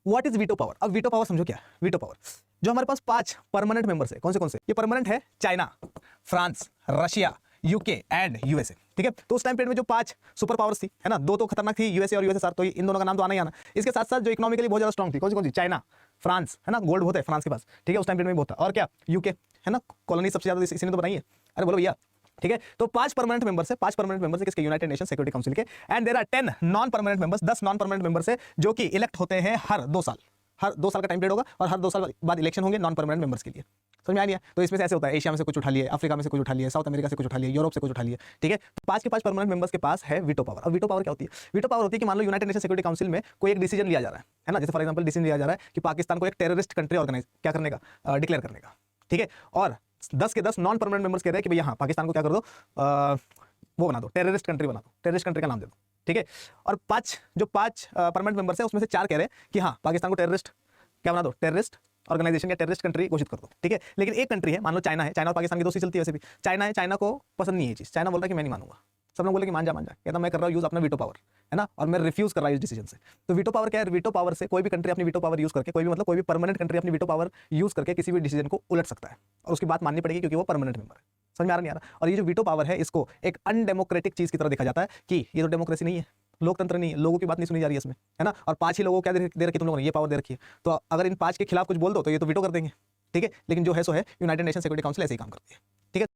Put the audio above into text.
What is veto power? अब veto power समझो क्या? वीटो पावर जो हमारे पास 5 परमानेंट मेंबर्स है, कौन से? ये परमानेंट है China, France, Russia, UK and USA. ठीक है, तो उस टाइम पीरियड में जो 5 सुपर पावर्स थी, है ना, दो तो खतरनाक थी, यूएसए और यूएसएसआर, तो इन दोनों का नाम तो आना ही आना। इसके साथ साथ जो इकोनॉमिकली बहुत ज्यादा स्ट्रॉन्ग थी, कौन सी? चाइना, फ्रांस, है ना, गोल्ड बहुत है फ्रांस के पास। ठीक है, उस टाइम पीरियड में बहुत था। और क्या? यूके, है ना, कॉलोनी सबसे ज्यादा इसी ने तो बनाई है। अरे बोलो भैया। ठीक है, तो 5 परमानेंट मेंबर्स है, 5 परमानेंट मेंबर्स है किसके? यूनाइटेड नेशन सिक्योरिटी काउंसिल के। And there are 10 non permanent members, 10 non permanent members है जो कि इलेक्ट होते हैं हर 2 साल। हर 2 साल का टाइम पीरियड होगा और हर 2 साल बाद इलेक्शन होंगे नॉन परमानेंट मेंबर्स के लिए। समझ में आ गया? तो इसमें से ऐसे होता है, एशिया में से कुछ उठा लिए, अफ्रीका में से कुछ उठा लिए, साउथ अमेरिका से कुछ उठा लिए, यूरोप से कुछ उठा लिए। ठीक है, तो 5 के 5 परमानेंट मेंबर्स के पास है वीटो पावर। अब वीटो पावर क्या होती है? वीटो पावर होती है कि मान लो यूनाइटेड नेशन सिक्योरिटी काउंसिल में कोई एक डिसीजन लिया जा रहा है ना, जैसे फॉर एग्जांपल डिसीजन लिया जा रहा है कि पाकिस्तान को एक टेररिस्ट कंट्री ऑर्गेनाइज क्या करने का, डिक्लेयर करने का। ठीक है, और 10 के 10 नॉन परमानेंट मेंबर्स कह रहे हैं कि भाई हाँ, पाकिस्तान को क्या कर दो, वो बना दो, टेररिस्ट कंट्री बना दो, टेररिस्ट कंट्री का नाम दे दो। ठीक है, और 5 परमानेंट मेंबर्स है उसमें से 4 कह रहे हैं कि हाँ, पाकिस्तान को टेररिस्ट क्या बना दो, टेररिस्ट ऑर्गेनाइजेशन या टेररिस्ट कंट्री घोषित कर दो। ठीक है, लेकिन एक कंट्री है, मान लो चाइना है, चाइना और पाकिस्तान की दोस्ती चलती है वैसे भी। चाइना है, चाइना को पसंद नहीं है ये चीज, चाइना बोल रहा है कि मैं नहीं मानूंगा। सब लोग बोले कि मान जा, कहता मैं कर रहा हूँ यूज अपना वीटो पावर, है ना, और मैं रिफ्यूज कर रहा हूँ इस डिसीजन से। तो वीटो पावर क्या है? वीटो पावर से कोई भी कंट्री अपनी वीटो पावर यूज करके, कोई भी मतलब कोई भी परमानेंट कंट्री अपनी वीटो पावर यूज करके किसी भी डिसीजन को उलट सकता है और उसकी बात माननी पड़ेगी क्योंकि वो परमानेंट मेंबर है। समझ में आ रहा नहीं आ रहा? और ये जो वीटो पावर है इसको एक अनडेमोक्रेटिक चीज की तरह देखा जाता है कि ये तो डेमोक्रेसी नहीं है, लोकतंत्र नहीं है, लोगों की बात नहीं सुनी जा रही है इसमें, है ना। और 5 ही लोगों को क्या दे रखी तुम लोगों ने? ये पावर दे रखी है। तो अगर इन 5 के खिलाफ कुछ बोल दो तो ये तो वीटो कर देंगे। ठीक है, लेकिन जो है सो है, यूनाइटेड नेशन सिक्योरिटी काउंसिल ऐसे ही काम करती है। ठीक है।